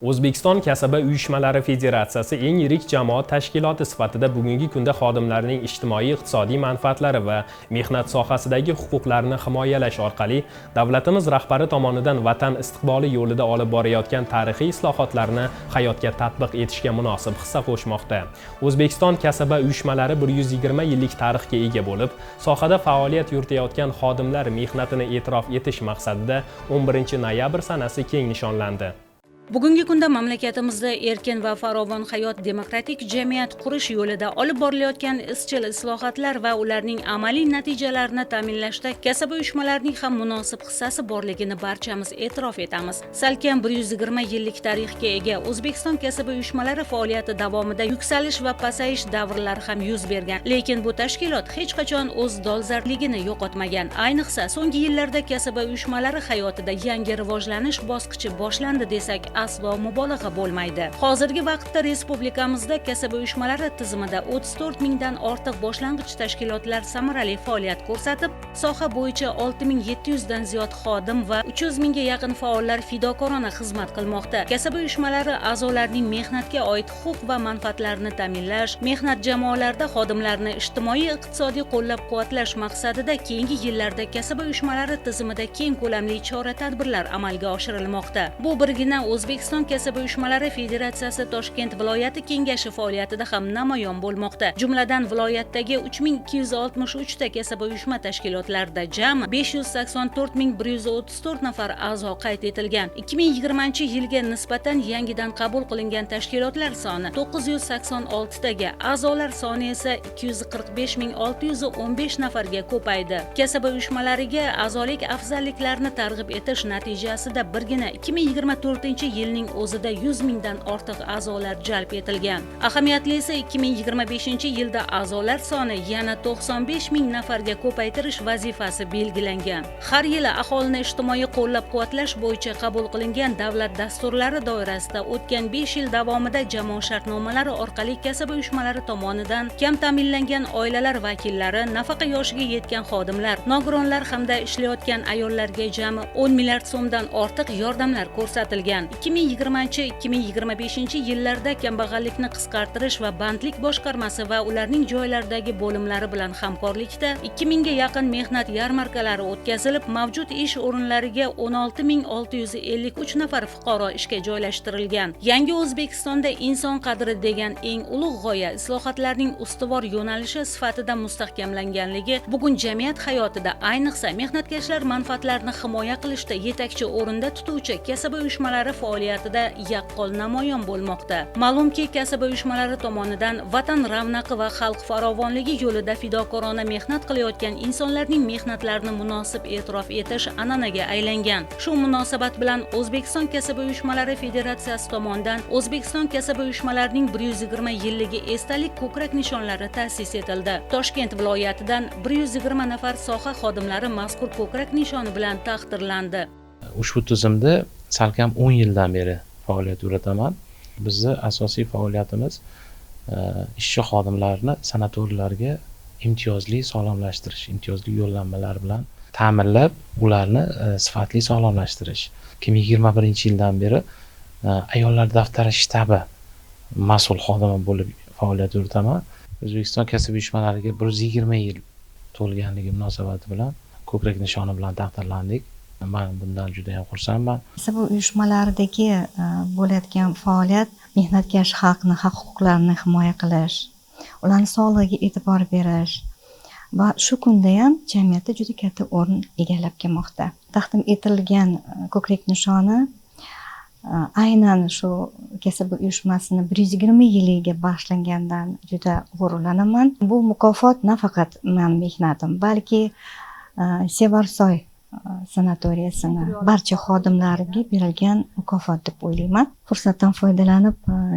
O'zbekiston Kasaba uyushmalari federatsiyasi eng yirik jamoat tashkiloti sifatida bugungi kunda xodimlarning ijtimoiy-iqtisodiy manfaatlari va mehnat sohasidagi huquqlarini himoyalash orqali davlatimiz rahbari tomonidan vatan istiqboli yo'lida olib borayotgan tarixiy islohotlarni hayotga tatbiq etishga munosib hissa qo'shmoqda. O'zbekiston Kasaba uyushmalari 120 yillik tarixga ega bo'lib, sohada faoliyat yuritayotgan xodimlar mehnatini e'tirof etish maqsadida 11 noyabr sanasi keng nishonlandi. Bugungi kunda mamlakatimizda erkin va farovon hayot demokratik jamiyat qurish yo'lida olib borilayotgan izchil islohotlar va ularning amaliy natijalarini ta'minlashda kasaba uyushmalarining ham munosib hissasi borligini barchamiz e'tirof etamiz. Salkam 120 yillik tarixga ega O'zbekiston kasaba uyushmalari faoliyati davomida yuksalish va pasayish davrlari ham yuz bergan. Lekin bu tashkilot hech qachon o'z dolzarbligini yo'qotmagan. Ayniqsa so'nggi yillarda kasaba uyushmalari hayotida yangi rivojlanish bosqichi boshlandi desak aslo mubolag'a bo'lmaydi. Hozirgi vaqtda respublikamizda kasaba uyushmalari tizimida 34 mingdan ortiq boshlang'ich tashkilotlar samarali faoliyat ko'rsatib, soha bo'yicha 6700 dan ziyod xodim va 300 mingga yaqin faollar fidokorona xizmat qilmoqda. Kasaba uyushmalari a'zolarining mehnatga oid huquq va manfaatlarini ta'minlash, mehnat jamoalarida xodimlarni ijtimoiy-iqtisodiy qo'llab-quvvatlash maqsadida keyingi yillarda kasaba uyushmalari tizimida keng ko'lamli chora-tadbirlar amalga oshirilmoqda. Bu birgina O'zbekiston kasaba uyushmalari federatsiyasi Toshkent viloyati kengashi faoliyatida ham namoyon bo'lmoqda. Jumladan viloyatdagi 3263 ta kasaba uyushma tashkilotlarida jami 584134 nafar a'zo qayd etilgan. 2020-yilga nisbatan yangidan qabul qilingan tashkilotlar soni 986 taga, a'zolar soni esa 245615 nafarga ko'paydi. Kasaba uyushmalariga a'zolik afzalliklarini targ'ib etish natijasida birgina 2024-yilning o'zida 100 mingdan ortiq a'zolar jalb etilgan. Ahamiyatlisi 2025-yilda a'zolar soni yana 95 ming nafarga ko'paytirish vazifasi belgilangan. Har yili aholini ijtimoiy qo'llab-quvvatlash bo'yicha qabul qilingan davlat dasturlari doirasida o'tgan 5 yil davomida jamoat shartnomalari orqali kasaba uyushmalari tomonidan kam ta'minlangan oilalar vakillari, nafaqa yoshiga yetgan xodimlar, nogironlar hamda ishlayotgan ayollarga jami 10 milliard so'mdan ortiq yordamlar ko'rsatilgan. 2020-2025 yillarda kambag'allikni qisqartirish va bandlik boshqarmasi va ularning joylaridagi bo'limlari bilan hamkorlikda 2000 ga yaqin mehnat yarmarkalari o'tkazilib, mavjud ish o'rinlariga 16653 nafar fuqaro ishga joylashtirilgan. Yangi O'zbekistonda inson qadri degan eng ulug' g'oya islohotlarning ustuvor yo'nalishi sifatida mustahkamlanganligi bugun jamiyat hayotida, ayniqsa mehnatkashlar manfaatlarini himoya qilishda yetakchi o'rinda tutuvchi kasaba uyushmalari faoliyatida yaqqol namoyon bo'lmoqda. Ma'lumki, kasaba uyushmalari tomonidan vatan ravnaqi va xalq farovonligi yo'lida fidokorona mehnat qilayotgan insonlarning mehnatlarini munosib e'tirof etish an'anaga aylangan. Shu munosabat bilan O'zbekiston kasaba uyushmalari federatsiyasi tomonidan O'zbekiston kasaba uyushmalarining 120 yilligi esdalik ko'krak nishonlari ta'sis etildi. Toshkent viloyatidan 120 nafar soha xodimlari mazkur ko'krak nishoni bilan taqdirlandi. Ushbu tizimda salkam 10 yildan beri faoliyat yuritaman. Bizning asosiy faoliyatimiz ishchi xodimlarni sanatoriylarga imtiyozli sog'lomlashtirish, imtiyozli yo'llanmalar bilan ta'minlab, ularni sifatli sog'lomlashtirish. 2021-yildan beri ayollar daftari shtabi mas'ul xodimi bo'lib faoliyat yuritaman. O'zbekiston kasaba uyushmalariga 120 yil to'lganligi munosabati bilan ko'krak nishoni bilan taqdirlandik. Men bundan juda ham xursandman. Kasaba uyushmalaridagi bo'layotgan faoliyat mehnatkash xalqni haq-huquqlarini himoya qilish, ularning sog'lig'iga e'tibor berish va shu kunda ham jamiyatda juda katta o'rin egallab kelmoqda. Taqdim etilgan ko'krak nishoni aynan shu kasaba uyushmasini 120 yiliga bag'ishlangandan juda g'ururlanaman. Bu mukofot nafaqat mening mehnatim, balki Sevarsoy sanatoriyasini barcha xodimlariga berilgan mukofot deb o'ylayman. Fursatdan foydalanib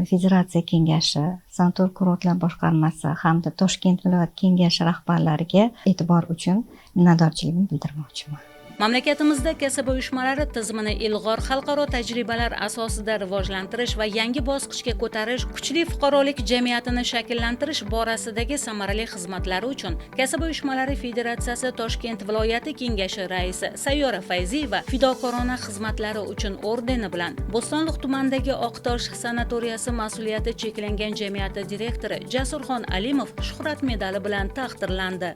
federatsiya kengashi, sanator kurortlar boshqarmasi hamda Toshkent viloyat kengashi rahbarlariga e'tibor uchun minnatdorchiligimni bildirmoqchiman. Mamlakatimizda kasaba uyushmalari tizimini ilg'or xalqaro tajribalar asosida rivojlantirish va yangi bosqichga ko'tarish, kuchli fuqarolik jamiyatini shakllantirish borasidagi samarali xizmatlari uchun Kasaba uyushmalari Federatsiyasi Toshkent viloyati kengashi raisi Sayyora Fayziyeva fidokorona xizmatlari uchun ordeni bilan Bo'stonliq tumanidagi Oqtosh sanatoriyasi mas'uliyati cheklangan jamiyati direktori Jasurxon Alimov shuhrat medali bilan taqdirlandi.